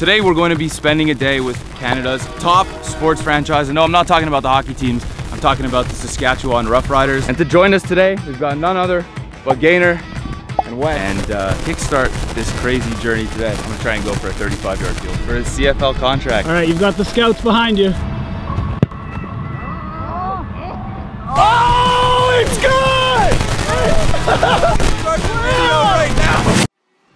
Today we're going to be spending a day with Canada's top sports franchise. And no, I'm not talking about the hockey teams. I'm talking about the Saskatchewan Roughriders. And to join us today, we've got none other but Gaynor and Wes. And kickstart this crazy journey today. I'm gonna try and go for a 35-yard field for his CFL contract. All right, you've got the scouts behind you. Oh, it's good! right now.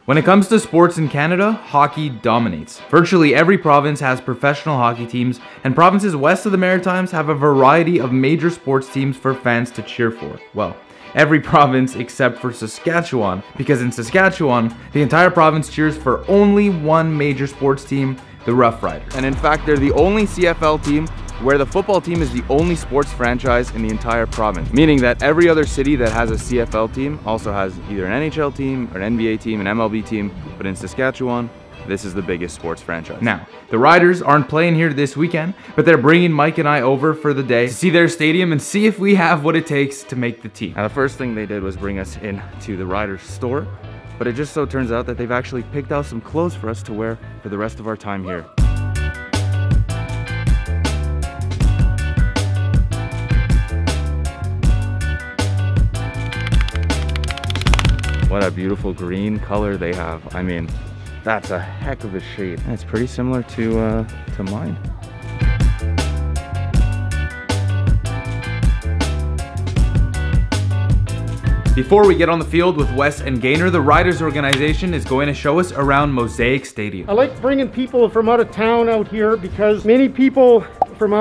When it comes to sports in Canada, hockey dominates. Virtually every province has professional hockey teams, and provinces west of the Maritimes have a variety of major sports teams for fans to cheer for. Well, every province except for Saskatchewan, because in Saskatchewan, the entire province cheers for only one major sports team, the Roughriders. And in fact, they're the only CFL team where the football team is the only sports franchise in the entire province. Meaning that every other city that has a CFL team also has either an NHL team, or an NBA team, an MLB team, but in Saskatchewan, this is the biggest sports franchise. Now, the Riders aren't playing here this weekend, but they're bringing Mike and I over for the day to see their stadium and see if we have what it takes to make the team. Now, the first thing they did was bring us in to the Riders store, but it just so turns out that they've actually picked out some clothes for us to wear for the rest of our time here. What a beautiful green color they have. I mean, that's a heck of a shade. And it's pretty similar to mine. Before we get on the field with Wes and Gaynor, the Riders organization is going to show us around Mosaic Stadium. I like bringing people from out of town out here because many people from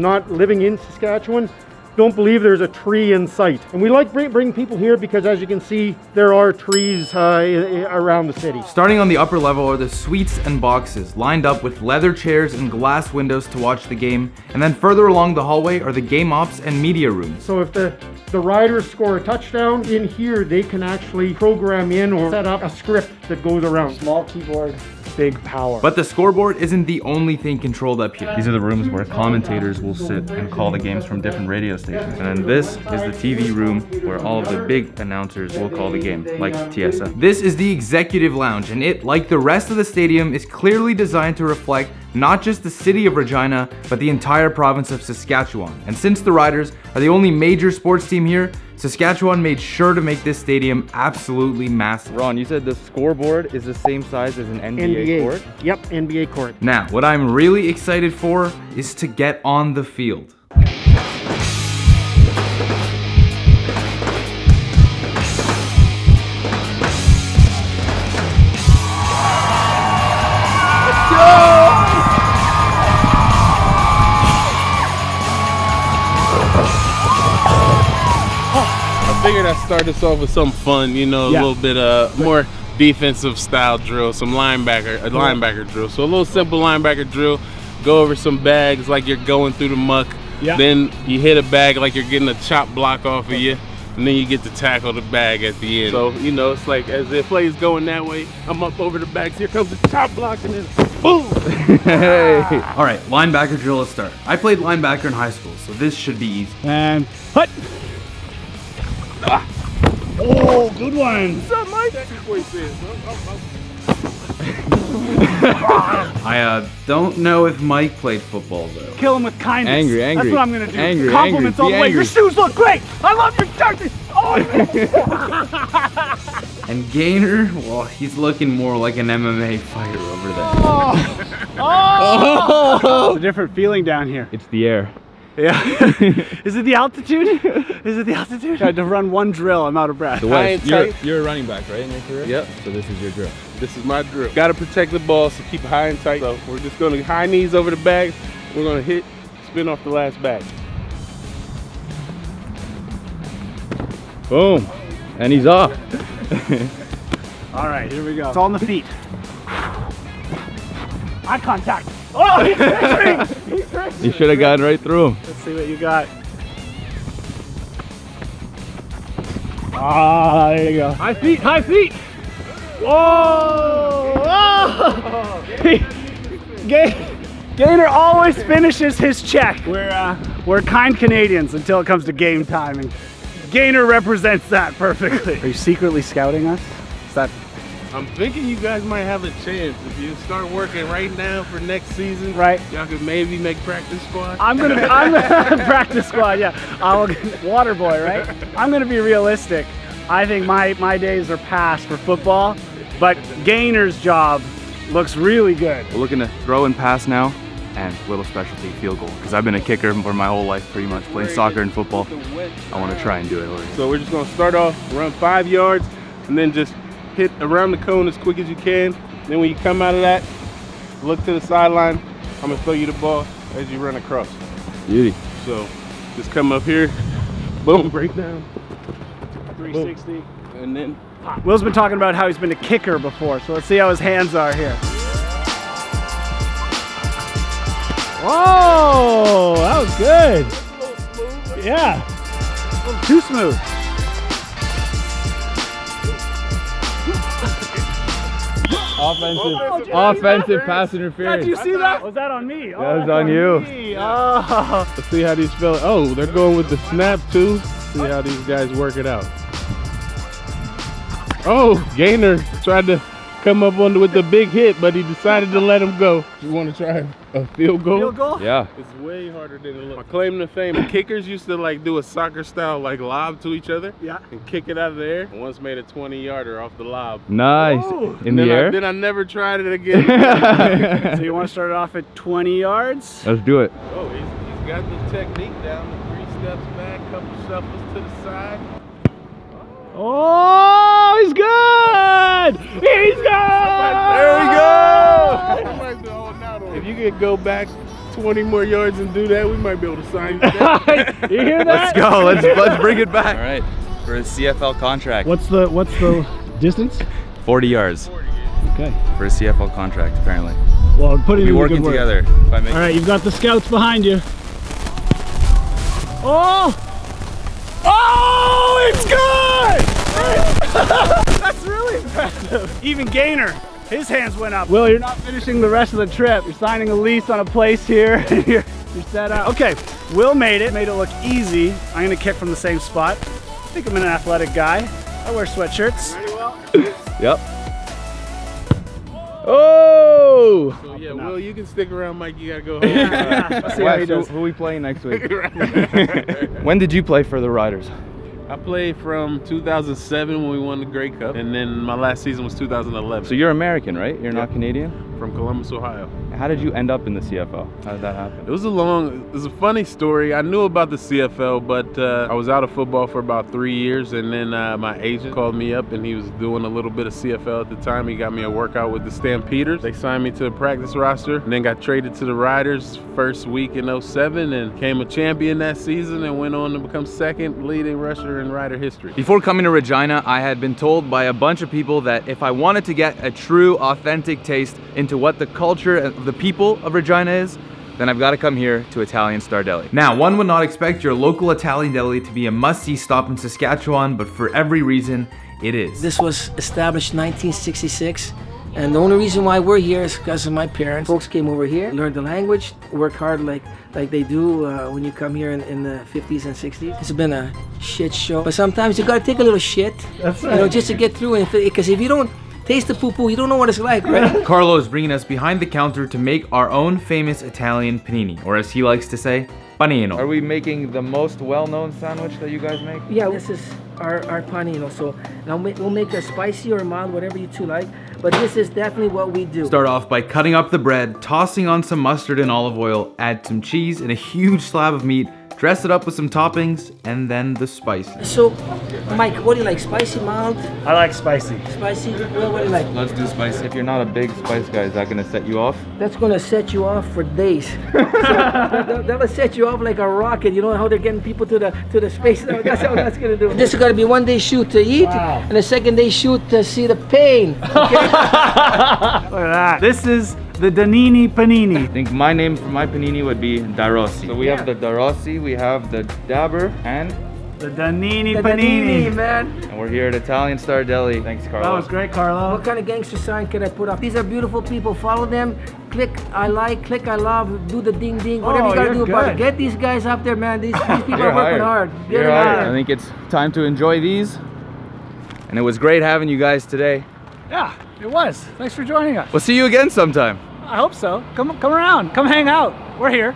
not living in Saskatchewan don't believe there's a tree in sight. And we like bring people here because, as you can see, there are trees around the city. Starting on the upper level are the suites and boxes, lined up with leather chairs and glass windows to watch the game. And then further along the hallway are the game ops and media rooms. So if the Riders score a touchdown, in here they can actually program in or set up a script that goes around. Small keyboard, big power. But the scoreboard isn't the only thing controlled up here. These are the rooms where commentators will sit and call the games from different radio stations. And then this is the TV room where all of the big announcers will call the game, like TSN. This is the executive lounge, and it, like the rest of the stadium, is clearly designed to reflect not just the city of Regina, but the entire province of Saskatchewan. And since the Riders are the only major sports team here, Saskatchewan made sure to make this stadium absolutely massive. Ron, you said the scoreboard is the same size as an NBA court? Yep, NBA court. Now, what I'm really excited for is to get on the field. I figured I'd start this off with something fun, you know, a little bit more defensive style drill, some linebacker drill. So a little simple linebacker drill, go over some bags like you're going through the muck. Then you hit a bag like you're getting a chop block off of you, and then you get to tackle the bag at the end. So, you know, it's like as the play's going that way, I'm up over the bags, here comes the chop block, and then boom! Hey. All right, linebacker drill, let's start. I played linebacker in high school, so this should be easy. And hut! Oh, good one. What's up, Mike? I don't know if Mike played football though. Kill him with kindness. Angry. That's what I'm gonna do. Angry, Compliments all the way. Your shoes look great. I love your jersey. Oh. And Gaynor, well, he's looking more like an MMA fighter over there. Oh. It's a different feeling down here. It's the air. Yeah. Is it the altitude? Is it the altitude? I had to run one drill. I'm out of breath. So Wes, you're a running back, right, in your career? Yep. So this is your drill. This is my drill. Got to protect the ball, so keep it high and tight. So we're just going to high knees over the bag. We're going to spin off the last bag. Boom. And he's off. All right, here we go. It's on the feet. Eye contact. Oh, he's fishing! You should have gotten right through him. Let's see what you got. Ah, there you go. High feet, high feet. Whoa! Gaynor always finishes his check. We're kind Canadians until it comes to game time, and Gaynor represents that perfectly. Are you secretly scouting us? Is that I'm thinking you guys might have a chance if you start working right now for next season. Right. Y'all could maybe make practice squad. I'm practice squad, yeah. Water boy, right? I'm gonna be realistic. I think my days are past for football, but Gainer's job looks really good. We're looking to throw and pass now, and little specialty field goal, because I've been a kicker for my whole life pretty much, playing soccer and football. I want to try and do it already. So we're just gonna start off, run 5 yards, and then just hit around the cone as quick as you can. Then when you come out of that, look to the sideline. I'm gonna throw you the ball as you run across. Beauty. So just come up here, boom, break down. 360. Boom. And then Will's been talking about how he's been a kicker before, so let's see how his hands are here. Whoa, that was good. Yeah, a little too smooth. Offensive pass interference. Did you see that? Was that on me? That was on you. Oh. let's see how these fellas, oh, they're going with the snap too. See how these guys work it out. Oh, Gainer tried to come up with the big hit, but he decided to let him go. You want to try a field goal? Field goal? Yeah. It's way harder than it looks. My claim to fame, the kickers used to like do a soccer style like lob to each other. Yeah. And kick it out of the air. I once made a 20-yarder off the lob. Nice. Whoa. In the air? Then I never tried it again. So you want to start it off at 20 yards? Let's do it. Oh, he's got the technique down. 3 steps back, couple shuffles to the side. Oh, he's good! He's good! There we go! If you could go back 20 more yards and do that, we might be able to sign you that. You hear that? Let's go. Let's bring it back. All right, for a CFL contract. What's the distance? 40 yards. Okay. For a CFL contract, apparently. Well, put it We'll be in working good work. together. If I make All right, you've got the scouts behind you. Oh! Oh, it's good! That's really impressive. Even Gainer, his hands went up. Will, you're not finishing the rest of the trip. You're signing a lease on a place here. You're set up. Okay, Will made it look easy. I'm gonna kick from the same spot. I think I'm an athletic guy. I wear sweatshirts. Ready, Will? Yep. Oh! So yeah, Will, you can stick around, Mike. You gotta go home. Let's see how he does. Who are we playing next week? When did you play for the Riders? I played from 2007 when we won the Grey Cup, and then my last season was 2011. So you're American, right? You're not Canadian? From Columbus, Ohio. How did you end up in the CFL? How did that happen? It was a funny story. I knew about the CFL, but I was out of football for about 3 years, and then my agent called me up, and he was doing a little bit of CFL at the time. He got me a workout with the Stampeders. They signed me to the practice roster, and then got traded to the Riders first week in 07, and became a champion that season, and went on to become second leading rusher in Rider history. Before coming to Regina, I had been told by a bunch of people that if I wanted to get a true, authentic taste into what the culture of the people of Regina is, then I've got to come here to Italian Star Deli. Now, one would not expect your local Italian deli to be a must-see stop in Saskatchewan, but for every reason, it is. This was established in 1966, and the only reason why we're here is because of my parents. Folks came over here, learned the language, worked hard like they do when you come here in the 50s and 60s. It's been a shit show, but sometimes you gotta take a little shit, That's right. you know, just to get through. Because if you don't taste the poo-poo, you don't know what it's like, right? Carlo is bringing us behind the counter to make our own famous Italian panini, or as he likes to say, panino. Are we making the most well-known sandwich that you guys make? Yeah, this is our panino. So now we'll make a spicy or mild, whatever you two like. But this is definitely what we do. Start off by cutting up the bread, tossing on some mustard and olive oil, add some cheese and a huge slab of meat, dress it up with some toppings, and then the spices. So, Mike, what do you like? Spicy, mild? I like spicy. Spicy? Well, what do you like? Let's do spicy. If you're not a big spice guy, is that gonna set you off? That's gonna set you off for days. So, that'll set you off like a rocket. You know how they're getting people to the space? That's how that's gonna do. This is gonna be one day shoot to eat, Wow. and a second day shoot to see the pain. Okay? Look at that. This is the Danini Panini. I think my name for my panini would be Darossi. So we have the Darossi, we have the Dabber, and The Danini The Panini. man. we're here at Italian Star Deli. Thanks, Carlo. That was great, Carlo. What kind of gangster sign can I put up? These are beautiful people. Follow them. Click I like, click I love, do the ding ding, whatever you gotta you're do about it. good. Get these guys up there, man. These people You're are working hired. hard. Get You're them out hired. I there. think it's time to enjoy these. And it was great having you guys today. Yeah, it was. Thanks for joining us. We'll see you again sometime. I hope so. Come around. Come hang out. We're here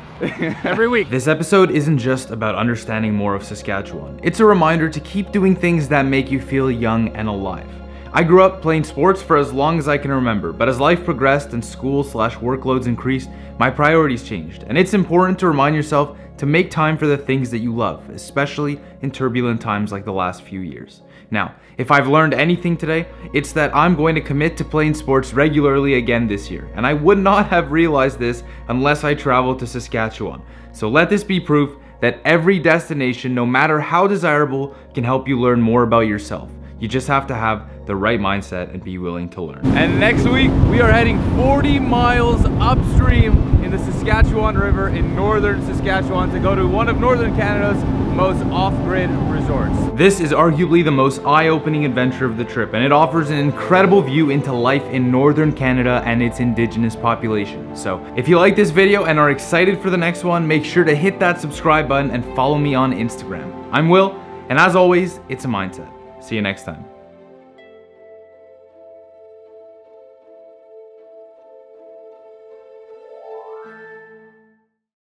every week. This episode isn't just about understanding more of Saskatchewan. It's a reminder to keep doing things that make you feel young and alive. I grew up playing sports for as long as I can remember, but as life progressed and school/workloads increased, my priorities changed. And it's important to remind yourself to make time for the things that you love, especially in turbulent times like the last few years. Now, if I've learned anything today, it's that I'm going to commit to playing sports regularly again this year, and I would not have realized this unless I traveled to Saskatchewan. So let this be proof that every destination, no matter how desirable, can help you learn more about yourself. You just have to have the right mindset and be willing to learn. And next week, we are heading 40 miles upstream in the Saskatchewan River in northern Saskatchewan to go to one of northern Canada's most off-grid resorts. This is arguably the most eye-opening adventure of the trip, and it offers an incredible view into life in northern Canada and its indigenous population. So if you like this video and are excited for the next one, make sure to hit that subscribe button and follow me on Instagram. I'm Will, and as always, it's a mindset. See you next time.